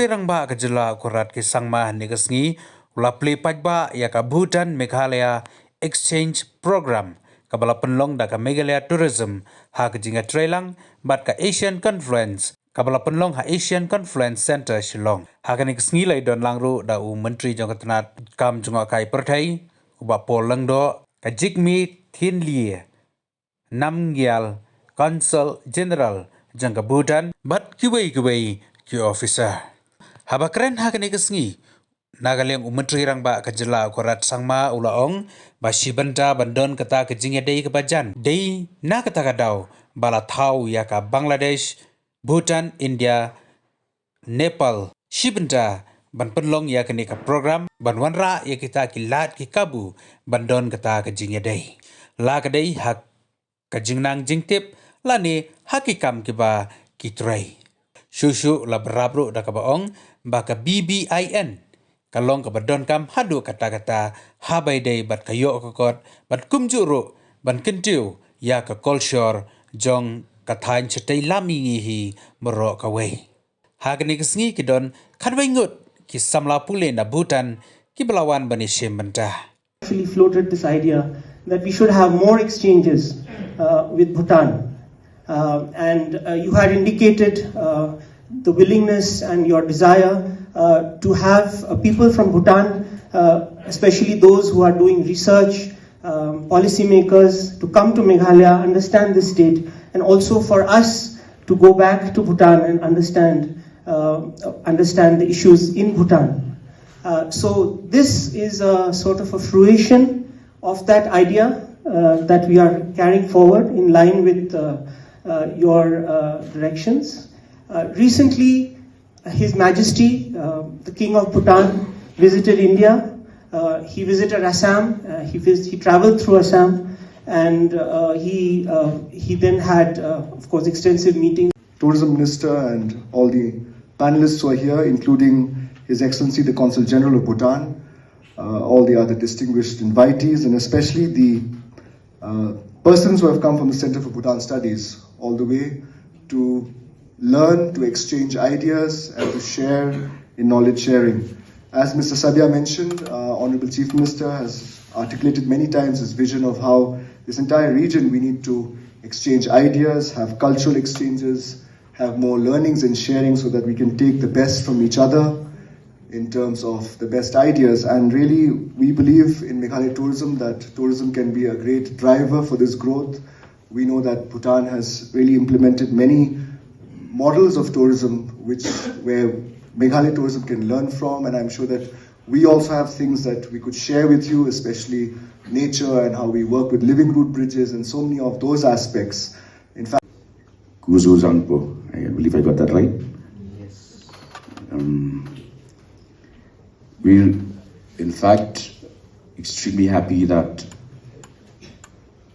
Menteri Rangba Kajala Kurat ki Sangma Nigasngi Ulapli Pajba Yaka Bhutan Meghalaya Exchange Program Kabala Penlong Daka Meghalaya Tourism Ha Jingïadei Lang Bat Ka Asian Conference Kabala Penlong Ha Asian Conference Center Shillong Ha Nigasngi Lai Don Langru Da U Menteri Jongkatanat Kam jngohkai pyrthei Uba Pol Langdo Ka Jigmi Thin Lie Nam Gyal Consul General Jangka Bhutan Bat Kiwei Ki officer Habakren Nigasngi Nagaling Menteri Rangba Kajala Kurat Sangma Ulaong Bashibanta Bandon Kata Jingïadei Kebajan Dei Na Kata Kadau Bala Thau Yaka Bangladesh Bhutan India Nepal Shibanta Ban Penlong Yaka Nika program Ban Wanra Yakita Kilat Kikabu Bandon Kata Jingïadei La Kadei Hak Kajingnang Jingtip Lani Hakikam Kiba Kitrei Shushu la berabru da kabaong baka BBIN kalong kabadon kam hadu kata-kata habai day bat kayo kokot bat kumjuru ban kyntiew ya ka culture jong kathain chetay lami ngihi mero kawai hagni kisngi kidon kadwai ngut ki samla pule na Bhutan ki belawan bani shembanta actually floated this idea that we should have more exchanges with Bhutan. And you had indicated the willingness and your desire to have people from Bhutan, especially those who are doing research, policymakers, to come to Meghalaya, understand the state, and also for us to go back to Bhutan and understand the issues in Bhutan. So this is a sort of a fruition of that idea that we are carrying forward in line with your directions. Recently, His Majesty, the King of Bhutan, visited India. He visited Assam. He traveled through Assam, and he then had, of course, extensive meetings. Tourism Minister and all the panelists who are here, including His Excellency the Consul General of Bhutan, all the other distinguished invitees, and especially the persons who have come from the Center for Bhutan Studies all the way to learn, to exchange ideas, and to share in knowledge sharing. As Mr. Sabia mentioned, Honorable Chief Minister has articulated many times his vision of how this entire region we need to exchange ideas, have cultural exchanges, have more learnings and sharing so that we can take the best from each other in terms of the best ideas. And really, we believe in Meghalaya tourism that tourism can be a great driver for this growth. We know that Bhutan has really implemented many models of tourism where Meghalaya tourism can learn from, and I'm sure that we also have things that we could share with you, especially nature and how we work with living root bridges and so many of those aspects. In fact, Kuzu Zangpo, I believe I got that right. Yes. We're in fact extremely happy that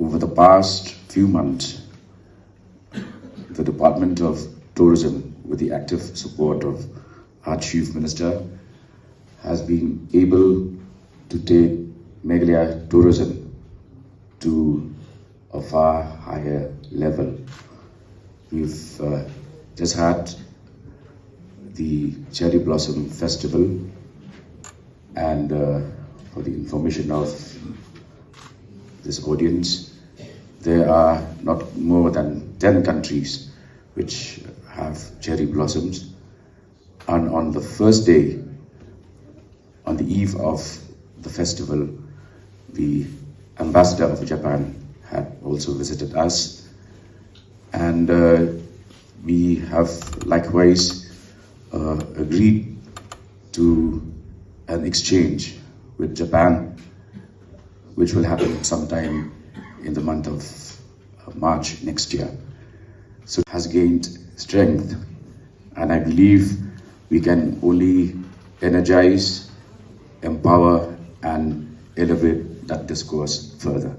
over the past few months, the Department of Tourism, with the active support of our Chief Minister, has been able to take Meghalaya tourism to a far higher level. We've just had the Cherry Blossom Festival, and for the information of this audience, there are not more than 10 countries which have cherry blossoms, and on the first day, on the eve of the festival, the ambassador of Japan had also visited us, and we have likewise agreed to an exchange with Japan, which will happen sometime in the month of March next year. So it has gained strength, and I believe we can only energize, empower, and elevate that discourse further.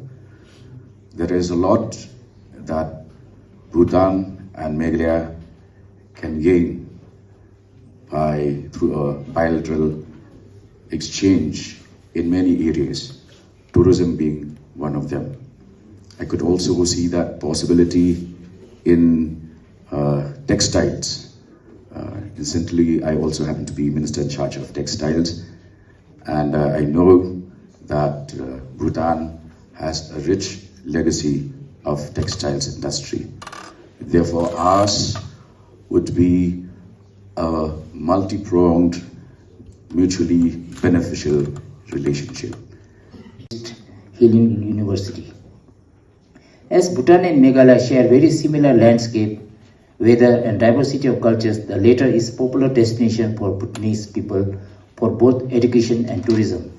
There is a lot that Bhutan and Meghalaya can gain through a bilateral exchange in many areas, tourism being one of them. I could also see that possibility in textiles, Incidentally, I also happen to be Minister in charge of textiles, and I know that Bhutan has a rich legacy of textiles industry. Therefore, ours would be a multi-pronged, mutually beneficial relationship. Healing University. As Bhutan and Meghalaya share very similar landscape, weather and diversity of cultures, the latter is popular destination for Bhutanese people for both education and tourism.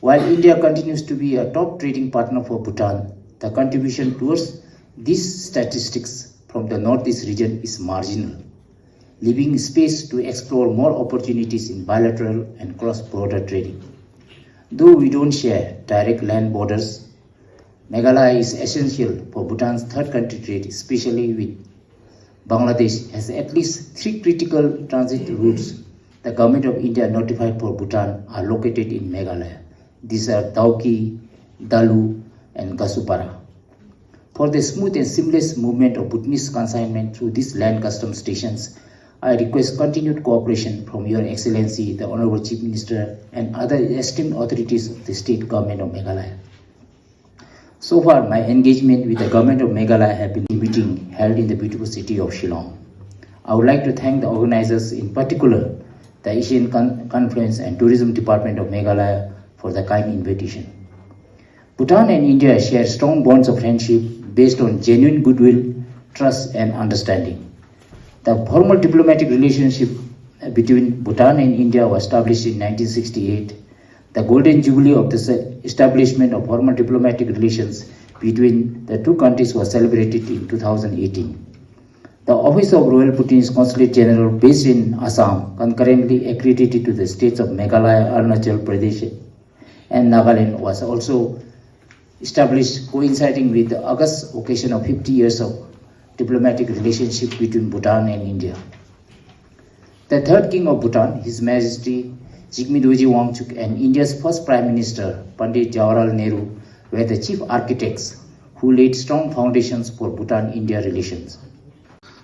While India continues to be a top trading partner for Bhutan, the contribution towards these statistics from the Northeast region is marginal, leaving space to explore more opportunities in bilateral and cross-border trading. Though we don't share direct land borders, Meghalaya is essential for Bhutan's third country trade, especially with Bangladesh has at least 3 critical transit routes the Government of India notified for Bhutan are located in Meghalaya. These are Dauki, Dalu and Gasupara. For the smooth and seamless movement of Bhutanese consignment through these land customs stations, I request continued cooperation from Your Excellency, the Honorable Chief Minister and other esteemed authorities of the State Government of Meghalaya. So far, my engagement with the Government of Meghalaya have been meeting held in the beautiful city of Shillong. I would like to thank the organizers, in particular, the Asian Confluence and Tourism Department of Meghalaya for the kind invitation. Bhutan and India share strong bonds of friendship based on genuine goodwill, trust and understanding. The formal diplomatic relationship between Bhutan and India was established in 1968. The golden jubilee of the establishment of formal diplomatic relations between the two countries was celebrated in 2018. The Office of Royal Bhutanese Consulate General based in Assam, concurrently accredited to the states of Meghalaya, Arunachal Pradesh and Nagaland, was also established coinciding with the August occasion of 50 years of diplomatic relationship between Bhutan and India. The third king of Bhutan, His Majesty jingïadei Wangchuk, and India's first Prime Minister, Pandit Jawaharlal Nehru, were the chief architects who laid strong foundations for Bhutan-India relations.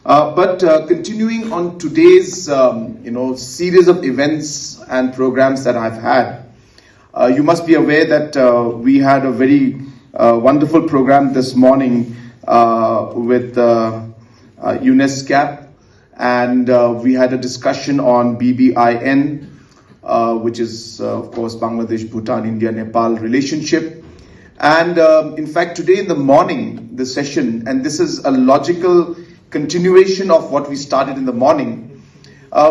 But continuing on today's series of events and programs that I've had, you must be aware that we had a very wonderful program this morning with UNESCO, and we had a discussion on BBIN, which is of course Bangladesh, Bhutan, India, Nepal relationship. And in fact, today in the morning, the session, and this is a logical continuation of what we started in the morning,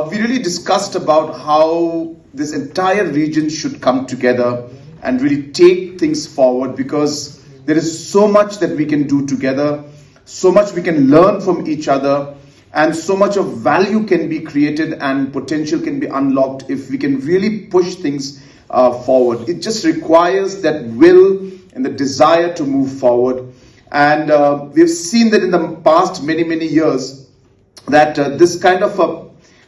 we really discussed about how this entire region should come together and really take things forward, because there is so much that we can do together, so much we can learn from each other, and so much of value can be created and potential can be unlocked if we can really push things forward. It just requires that will and the desire to move forward. And we've seen that in the past many years that this kind of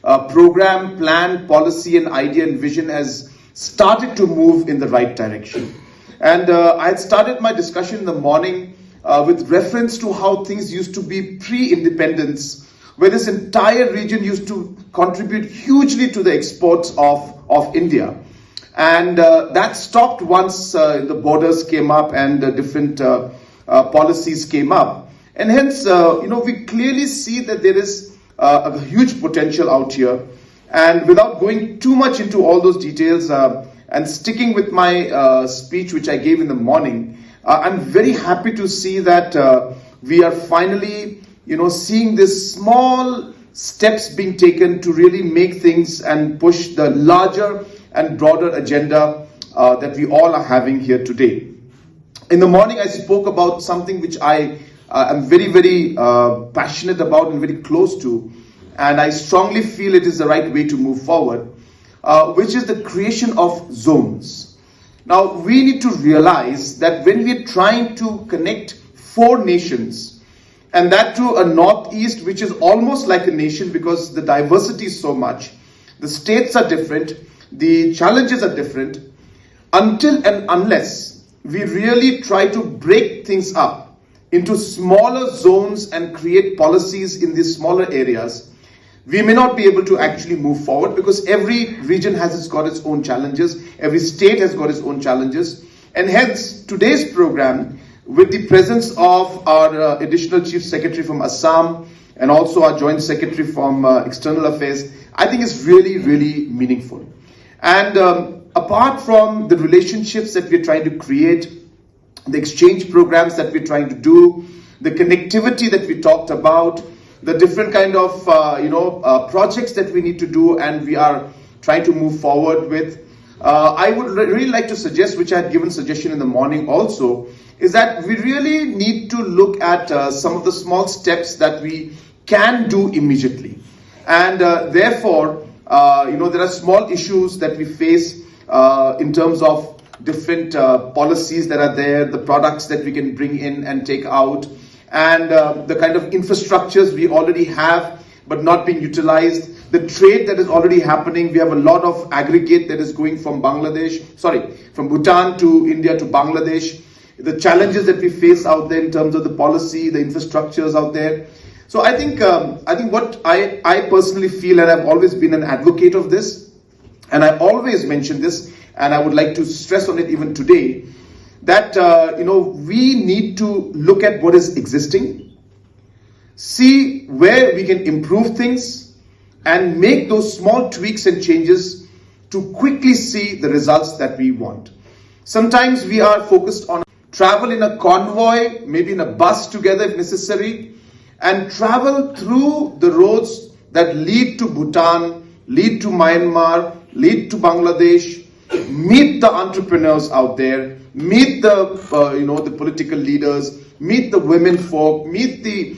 a program, plan, policy and idea and vision has started to move in the right direction. And I had started my discussion in the morning with reference to how things used to be pre-independence, where this entire region used to contribute hugely to the exports of India. And that stopped once the borders came up and different policies came up. And hence, we clearly see that there is a huge potential out here. And without going too much into all those details and sticking with my speech which I gave in the morning, I'm very happy to see that we are finally seeing these small steps being taken to really make things and push the larger and broader agenda that we all are having here today. In the morning, I spoke about something which I am very passionate about and very close to, and I strongly feel it is the right way to move forward, which is the creation of zones. Now, we need to realize that when we are trying to connect 4 nations, and that to a northeast, which is almost like a nation because the diversity is so much, the states are different, the challenges are different, until and unless we really try to break things up into smaller zones and create policies in these smaller areas, we may not be able to actually move forward, because every region has got its own challenges, every state has got its own challenges, and hence today's program, with the presence of our additional Chief Secretary from Assam and also our Joint Secretary from External Affairs, I think is really, really meaningful. And apart from the relationships that we're trying to create, the exchange programs that we're trying to do, the connectivity that we talked about, the different kind of projects that we need to do and we are trying to move forward with, I would really like to suggest, which I had given suggestion in the morning also, is that we really need to look at some of the small steps that we can do immediately. And therefore, there are small issues that we face in terms of different policies that are there, the products that we can bring in and take out, and the kind of infrastructures we already have but not being utilized, the trade that is already happening. We have a lot of aggregate that is going from from Bhutan to India to Bangladesh, the challenges that we face out there in terms of the policy, the infrastructures out there. So I think what I personally feel, and I've always been an advocate of this, and I always mention this, and I would like to stress on it even today, that we need to look at what is existing, see where we can improve things, and make those small tweaks and changes to quickly see the results that we want. Sometimes we are focused on travel in a convoy, maybe in a bus together if necessary, and travel through the roads that lead to Bhutan, lead to Myanmar, lead to Bangladesh, meet the entrepreneurs out there, meet the political leaders, meet the women folk, meet the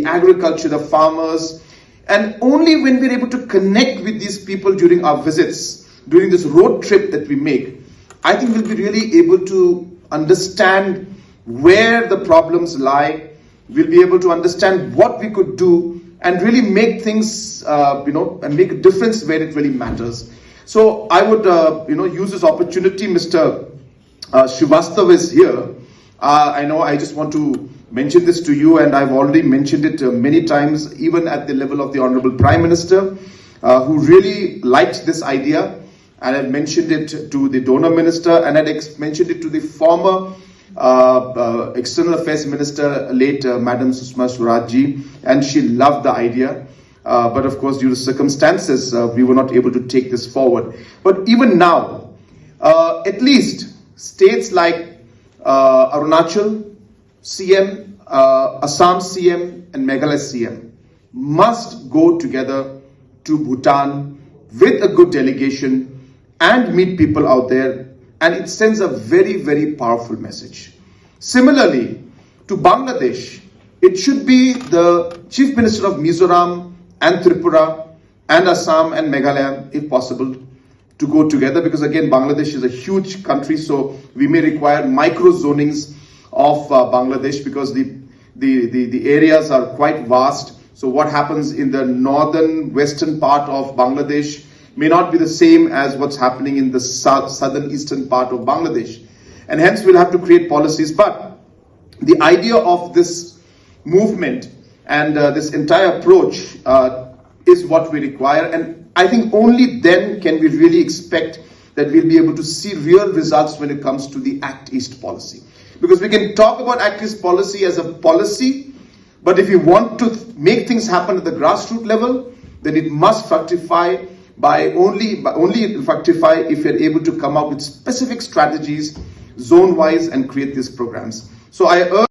agriculture, the farmers. And only when we're able to connect with these people during our visits, during this road trip that we make, I think we'll be really able to understand where the problems lie. We'll be able to understand what we could do and really make things, and make a difference where it really matters. So I would, use this opportunity. Mr. Srivastav is here. I know I just want to mention this to you, and I've already mentioned it many times, even at the level of the Honorable Prime Minister, who really liked this idea. And I've mentioned it to the Donor Minister, and I'd mentioned it to the former External Affairs Minister, late Madam Sushma Swaraj, and she loved the idea. But of course, due to circumstances, we were not able to take this forward. But even now, at least states like Arunachal CM, Assam CM, and Meghalaya CM must go together to Bhutan with a good delegation and meet people out there, and it sends a very, very powerful message. Similarly, to Bangladesh, it should be the Chief Minister of Mizoram and Tripura and Assam and Meghalaya, if possible, to go together, because again, Bangladesh is a huge country, so we may require micro zonings of Bangladesh, because the areas are quite vast. So what happens in the northern western part of Bangladesh may not be the same as what's happening in the southern eastern part of Bangladesh. And hence we'll have to create policies. But the idea of this movement and this entire approach is what we require. And I think only then can we really expect that we'll be able to see real results when it comes to the Act East policy. Because we can talk about Act East policy as a policy, but if we want to make things happen at the grassroots level, then it must fructify only fructify if you're able to come up with specific strategies zone-wise and create these programs. So I urge